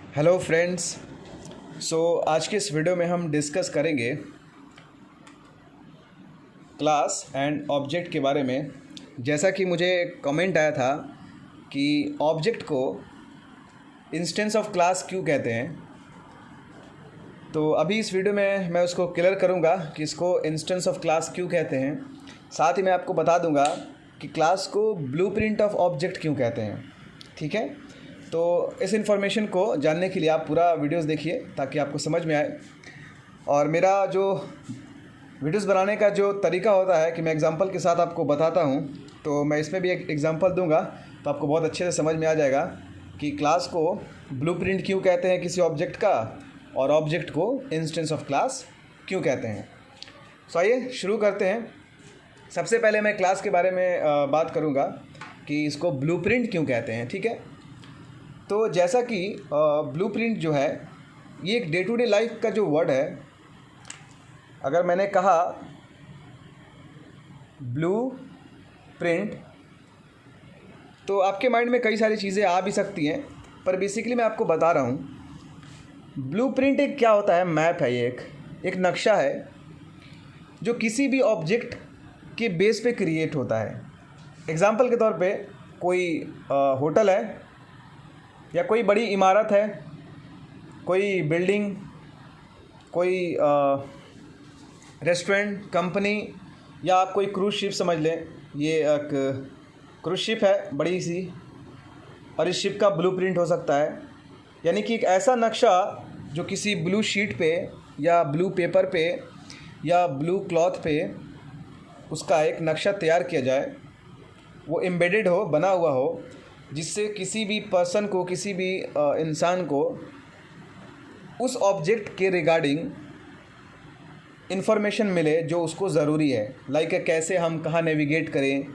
Hello friends. आज के इस वीडियो में हम डिस्कस करेंगे क्लास एंड ऑब्जेक्ट के बारे में। जैसा कि मुझे कमेंट आया था कि ऑब्जेक्ट को इंस्टेंस ऑफ क्लास क्यों कहते हैं, तो अभी इस वीडियो में मैं उसको क्लियर करूंगा कि इसको इंस्टेंस ऑफ क्लास क्यों कहते हैं। साथ ही मैं आपको बता दूंगा कि क्लास को ब्लूप्रिंट ऑफ ऑब्जेक्ट क्यों कहते हैं। ठीक है, तो इस इन्फॉर्मेशन को जानने के लिए आप पूरा वीडियोस देखिए ताकि आपको समझ में आए। और मेरा जो वीडियोस बनाने का जो तरीका होता है कि मैं एग्जांपल के साथ आपको बताता हूं, तो मैं इसमें भी एक एग्जांपल दूंगा तो आपको बहुत अच्छे से समझ में आ जाएगा कि क्लास को ब्लूप्रिंट क्यों कहते हैं किसी ऑब्जेक्ट का, और ऑब्जेक्ट को इंस्टेंस ऑफ क्लास क्यों कहते हैं। तो आइए शुरू करते हैं। सबसे पहले मैं क्लास के बारे में बात करूँगा कि इसको ब्लूप्रिंट क्यों कहते हैं। ठीक है, तो जैसा कि ब्लूप्रिंट जो है ये एक डे टू डे लाइफ का जो वर्ड है। अगर मैंने कहा ब्लू प्रिंट तो आपके माइंड में कई सारी चीज़ें आ भी सकती हैं, पर बेसिकली मैं आपको बता रहा हूँ ब्लूप्रिंट एक क्या होता है। मैप है, ये एक नक्शा है जो किसी भी ऑब्जेक्ट के बेस पे क्रिएट होता है। एग्जाम्पल के तौर पे कोई होटल है या कोई बड़ी इमारत है, कोई बिल्डिंग, कोई रेस्टोरेंट, कंपनी, या आप कोई क्रूज़ शिप समझ लें। ये एक क्रूज़ शिप है बड़ी सी, और इस शिप का ब्लूप्रिंट हो सकता है। यानी कि एक ऐसा नक्शा जो किसी ब्लू शीट पे या ब्लू पेपर पे या ब्लू क्लॉथ पे उसका एक नक्शा तैयार किया जाए, वो एम्बेडेड हो, बना हुआ हो, जिससे किसी भी पर्सन को, किसी भी इंसान को उस ऑब्जेक्ट के रिगार्डिंग इन्फॉर्मेशन मिले जो उसको ज़रूरी है। लाइक कैसे हम कहाँ नेविगेट करें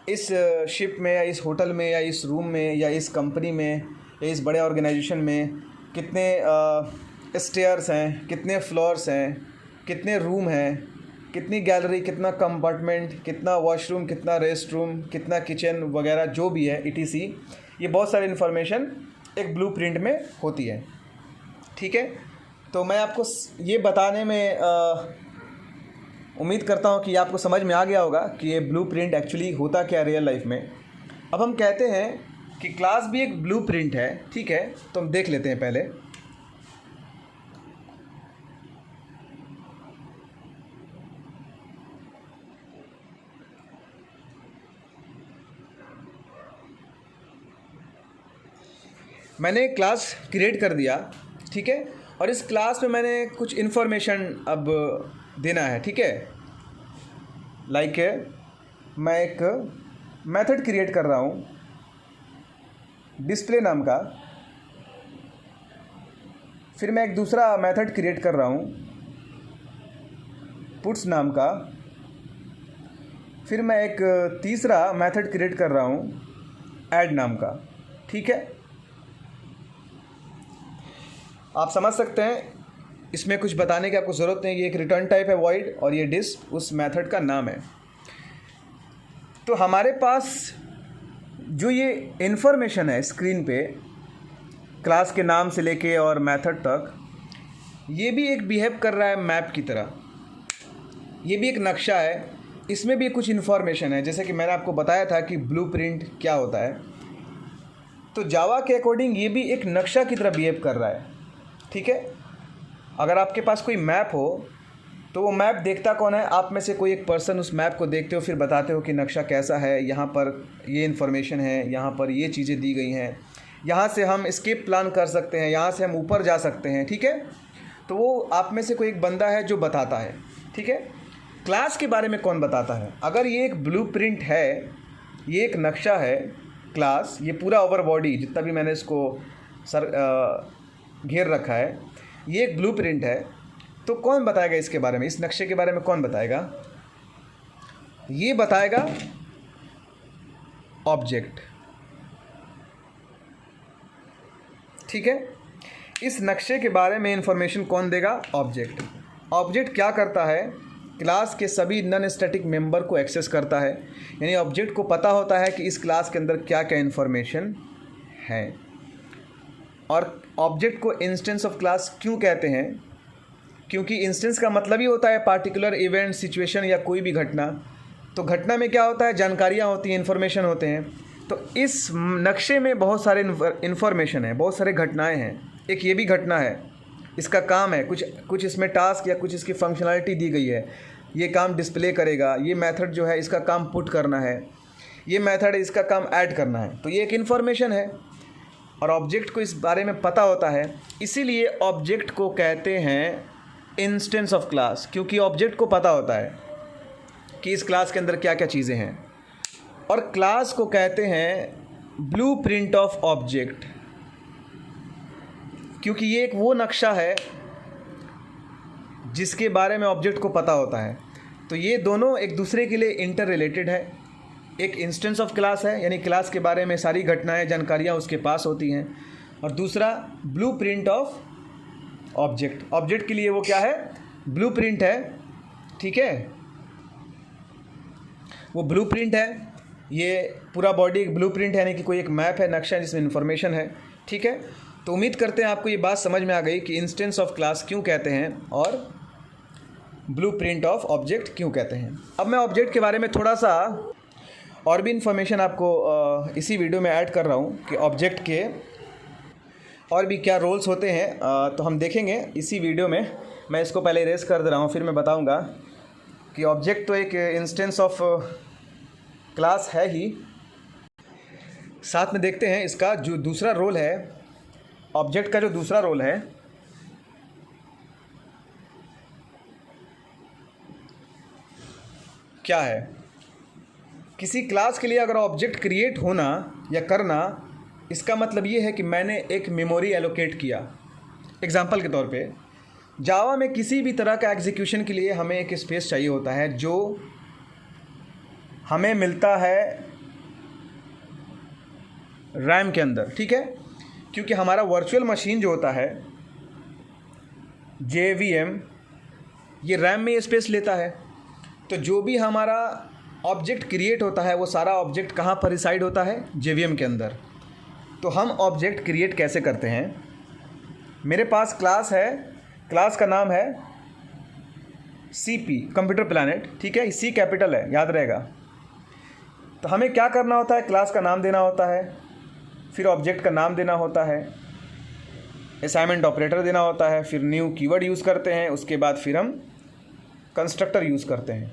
इस शिप में या इस होटल में या इस रूम में या इस कंपनी में या इस बड़े ऑर्गेनाइजेशन में कितने स्टेयर्स हैं, कितने फ्लोर्स हैं, कितने रूम हैं, कितनी गैलरी, कितना कंपार्टमेंट, कितना वॉशरूम, कितना रेस्ट रूम, कितना किचन वगैरह जो भी है ETC। ये बहुत सारी इन्फॉर्मेशन एक ब्लूप्रिंट में होती है। ठीक है, तो मैं आपको ये बताने में उम्मीद करता हूँ कि आपको समझ में आ गया होगा कि ये ब्लूप्रिंट एक्चुअली होता क्या रियल लाइफ में। अब हम कहते हैं कि क्लास भी एक ब्लूप्रिंट है। ठीक है, तो हम देख लेते हैं पहले। मैंने क्लास क्रिएट कर दिया, ठीक है, और इस क्लास में मैंने कुछ इन्फॉर्मेशन अब देना है। ठीक है, लाइक मैं एक मेथड क्रिएट कर रहा हूँ डिस्प्ले नाम का, फिर मैं एक दूसरा मेथड क्रिएट कर रहा हूँ पुट्स नाम का, फिर मैं एक तीसरा मेथड क्रिएट कर रहा हूँ ऐड नाम का। ठीक है, आप समझ सकते हैं इसमें कुछ बताने की आपको ज़रूरत नहीं। ये एक रिटर्न टाइप है वॉइड, और ये डिस्प उस मेथड का नाम है। तो हमारे पास जो ये इन्फॉर्मेशन है स्क्रीन पे क्लास के नाम से लेके और मेथड तक, ये भी एक बिहेव कर रहा है मैप की तरह। ये भी एक नक्शा है, इसमें भी कुछ इन्फॉर्मेशन है। जैसे कि मैंने आपको बताया था कि ब्लूप्रिंट क्या होता है, तो जावा के अकॉर्डिंग ये भी एक नक्शा की तरह बिहेव कर रहा है। ठीक है, अगर आपके पास कोई मैप हो तो वो मैप देखता कौन है? आप में से कोई एक पर्सन उस मैप को देखते हो, फिर बताते हो कि नक्शा कैसा है, यहाँ पर ये इन्फॉर्मेशन है, यहाँ पर ये चीज़ें दी गई हैं, यहाँ से हम एस्केप प्लान कर सकते हैं, यहाँ से हम ऊपर जा सकते हैं। ठीक है, तो वो आप में से कोई एक बंदा है जो बताता है। ठीक है, क्लास के बारे में कौन बताता है? अगर ये एक ब्लूप्रिंट है, ये एक नक्शा है क्लास, ये पूरा ओवर बॉडी जितना भी मैंने इसको घेर रखा है, ये एक ब्लूप्रिंट है, तो कौन बताएगा इसके बारे में? इस नक्शे के बारे में कौन बताएगा? ये बताएगा ऑब्जेक्ट। ठीक है, इस नक्शे के बारे में इंफॉर्मेशन कौन देगा? ऑब्जेक्ट। ऑब्जेक्ट क्या करता है? क्लास के सभी नॉन स्टैटिक मेंबर को एक्सेस करता है। यानी ऑब्जेक्ट को पता होता है कि इस क्लास के अंदर क्या क्या इन्फॉर्मेशन है। और ऑब्जेक्ट को इंस्टेंस ऑफ क्लास क्यों कहते हैं, क्योंकि इंस्टेंस का मतलब ही होता है पार्टिकुलर इवेंट, सिचुएशन या कोई भी घटना। तो घटना में क्या होता है, जानकारियाँ होती हैं, इन्फॉर्मेशन होते हैं। तो इस नक्शे में बहुत सारे इन्फॉर्मेशन है, बहुत सारे घटनाएं हैं। एक ये भी घटना है, इसका काम है, कुछ इसमें टास्क या कुछ इसकी फंक्शनैलिटी दी गई है, ये काम डिस्प्ले करेगा, ये मेथड जो है इसका काम पुट करना है, ये मेथड है इसका काम ऐड करना है। तो ये एक इन्फॉर्मेशन है और ऑब्जेक्ट को इस बारे में पता होता है, इसीलिए ऑब्जेक्ट को कहते हैं इंस्टेंस ऑफ क्लास, क्योंकि ऑब्जेक्ट को पता होता है कि इस क्लास के अंदर क्या क्या चीज़ें हैं। और क्लास को कहते हैं ब्लूप्रिंट ऑफ ऑब्जेक्ट, क्योंकि ये एक वो नक्शा है जिसके बारे में ऑब्जेक्ट को पता होता है। तो ये दोनों एक दूसरे के लिए इंटर रिलेटेड है। एक इंस्टेंस ऑफ क्लास है, यानी क्लास के बारे में सारी घटनाएं, जानकारियां उसके पास होती हैं, और दूसरा ब्लूप्रिंट ऑफ ऑब्जेक्ट। ऑब्जेक्ट के लिए वो क्या है, ब्लूप्रिंट है, ठीक है, वो ब्लूप्रिंट है। ये पूरा बॉडी एक ब्लूप्रिंट है, यानी कि कोई एक मैप है, नक्शा है जिसमें इन्फॉर्मेशन है, ठीक है। तो उम्मीद करते हैं आपको ये बात समझ में आ गई कि इंस्टेंस ऑफ क्लास क्यों कहते हैं और ब्लूप्रिंट ऑफ ऑब्जेक्ट क्यों कहते हैं। अब मैं ऑब्जेक्ट के बारे में थोड़ा सा और भी इन्फॉर्मेशन आपको इसी वीडियो में ऐड कर रहा हूँ कि ऑब्जेक्ट के और भी क्या रोल्स होते हैं, तो हम देखेंगे इसी वीडियो में। मैं इसको पहले इरेज कर दे रहा हूँ, फिर मैं बताऊँगा कि ऑब्जेक्ट तो एक इंस्टेंस ऑफ क्लास है ही। साथ में देखते हैं इसका जो दूसरा रोल है, ऑब्जेक्ट का जो दूसरा रोल है, क्या है। किसी क्लास के लिए अगर ऑब्जेक्ट क्रिएट होना या करना, इसका मतलब ये है कि मैंने एक मेमोरी एलोकेट किया। एग्जांपल के तौर पे जावा में किसी भी तरह का एग्जीक्यूशन के लिए हमें एक स्पेस चाहिए होता है, जो हमें मिलता है रैम के अंदर, ठीक है, क्योंकि हमारा वर्चुअल मशीन जो होता है JVM, ये रैम में स्पेस लेता है। तो जो भी हमारा ऑब्जेक्ट क्रिएट होता है वो सारा ऑब्जेक्ट कहाँ पर रिसाइड होता है, JVM के अंदर। तो हम ऑब्जेक्ट क्रिएट कैसे करते हैं, मेरे पास क्लास है, क्लास का नाम है CP, कंप्यूटर प्लैनेट, ठीक है, C कैपिटल है, याद रहेगा। तो हमें क्या करना होता है, क्लास का नाम देना होता है, फिर ऑब्जेक्ट का नाम देना होता है, असाइनमेंट ऑपरेटर देना होता है, फिर न्यू कीवर्ड यूज़ करते हैं, उसके बाद फिर हम कंस्ट्रक्टर यूज़ करते हैं।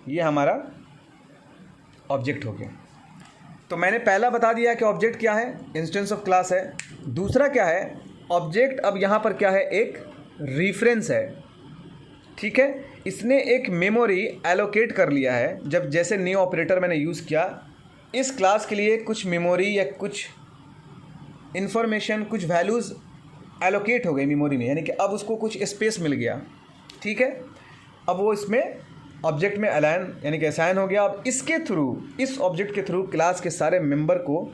ये हमारा ऑब्जेक्ट हो गया। तो मैंने पहला बता दिया कि ऑब्जेक्ट क्या है, इंस्टेंस ऑफ क्लास है। दूसरा क्या है, ऑब्जेक्ट अब यहाँ पर क्या है, एक रेफरेंस है, ठीक है। इसने एक मेमोरी एलोकेट कर लिया है। जब जैसे न्यू ऑपरेटर मैंने यूज़ किया, इस क्लास के लिए कुछ मेमोरी या कुछ इन्फॉर्मेशन, कुछ वैल्यूज़ एलोकेट हो गई मेमोरी में, यानी कि अब उसको कुछ स्पेस मिल गया, ठीक है। अब वो इसमें ऑब्जेक्ट में अलाइन यानी कि असाइन हो गया। अब इसके थ्रू, इस ऑब्जेक्ट के थ्रू क्लास के सारे मेंबर को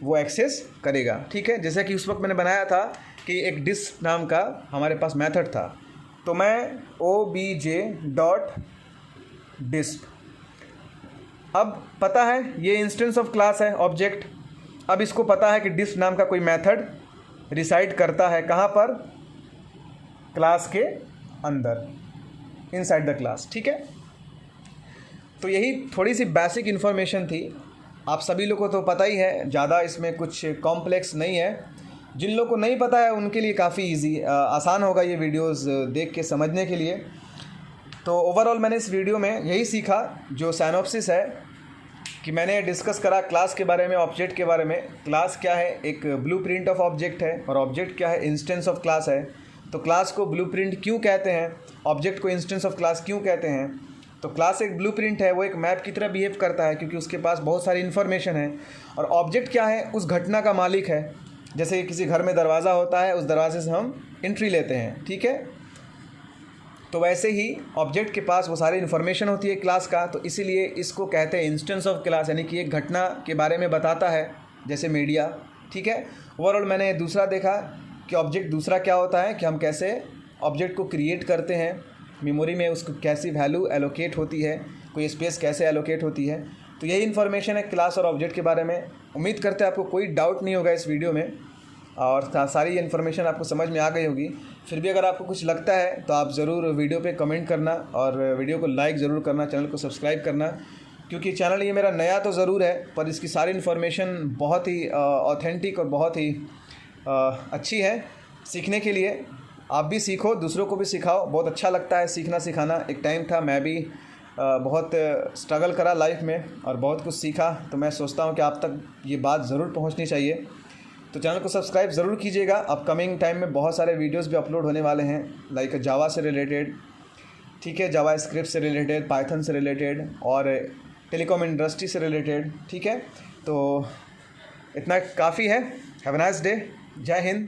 वो एक्सेस करेगा, ठीक है। जैसे कि उस वक्त मैंने बनाया था कि एक डिस्क नाम का हमारे पास मेथड था, तो मैं obj.disk, अब पता है ये इंस्टेंस ऑफ क्लास है ऑब्जेक्ट। अब इसको पता है कि डिस्क नाम का कोई मेथड रिसाइड करता है कहाँ पर, क्लास के अंदर, इनसाइड द क्लास, ठीक है। तो यही थोड़ी सी बेसिक इन्फॉर्मेशन थी, आप सभी लोगों को तो पता ही है, ज़्यादा इसमें कुछ कॉम्प्लेक्स नहीं है। जिन लोगों को नहीं पता है उनके लिए काफ़ी इजी, आसान होगा ये वीडियोस देख के समझने के लिए। तो ओवरऑल मैंने इस वीडियो में यही सीखा, जो साइनॉप्सिस है कि मैंने डिस्कस करा क्लास के बारे में, ऑब्जेक्ट के बारे में। क्लास क्या है, एक ब्लूप्रिंट ऑफ ऑब्जेक्ट है, और ऑब्जेक्ट क्या है, इंस्टेंस ऑफ क्लास है। तो क्लास को ब्लूप्रिंट क्यों कहते हैं, ऑब्जेक्ट को इंस्टेंस ऑफ क्लास क्यों कहते हैं। तो क्लास एक ब्लूप्रिंट है, वो एक मैप की तरह बिहेव करता है क्योंकि उसके पास बहुत सारी इन्फॉर्मेशन है। और ऑब्जेक्ट क्या है, उस घटना का मालिक है। जैसे किसी घर में दरवाज़ा होता है, उस दरवाजे से हम एंट्री लेते हैं, ठीक है। तो वैसे ही ऑब्जेक्ट के पास वो सारी इन्फॉर्मेशन होती है क्लास का, तो इसीलिए इसको कहते हैं इंस्टेंस ऑफ क्लास, यानी कि एक घटना के बारे में बताता है, जैसे मीडिया, ठीक है। ओवरऑल मैंने दूसरा देखा कि ऑब्जेक्ट दूसरा क्या होता है, कि हम कैसे ऑब्जेक्ट को क्रिएट करते हैं, मेमोरी में उसको कैसी वैल्यू एलोकेट होती है, कोई स्पेस कैसे एलोकेट होती है। तो यही इन्फॉर्मेशन है क्लास और ऑब्जेक्ट के बारे में। उम्मीद करते हैं आपको कोई डाउट नहीं होगा इस वीडियो में और सारी इन्फॉर्मेशन आपको समझ में आ गई होगी। फिर भी अगर आपको कुछ लगता है तो आप ज़रूर वीडियो पे कमेंट करना और वीडियो को लाइक ज़रूर करना, चैनल को सब्सक्राइब करना, क्योंकि चैनल ये मेरा नया तो ज़रूर है पर इसकी सारी इन्फॉर्मेशन बहुत ही ऑथेंटिक और बहुत ही अच्छी है सीखने के लिए। आप भी सीखो, दूसरों को भी सिखाओ, बहुत अच्छा लगता है सीखना सिखाना। एक टाइम था मैं भी बहुत स्ट्रगल करा लाइफ में और बहुत कुछ सीखा, तो मैं सोचता हूँ कि आप तक ये बात ज़रूर पहुँचनी चाहिए। तो चैनल को सब्सक्राइब ज़रूर कीजिएगा। अपकमिंग टाइम में बहुत सारे वीडियोस भी अपलोड होने वाले हैं, लाइक जावा से रिलेटेड, ठीक है, जावा स्क्रिप्ट से रिलेटेड, पाइथन से रिलेटेड और टेलीकॉम इंडस्ट्री से रिलेटेड, ठीक है। तो इतना काफ़ी है। Have a nice day. जय हिंद।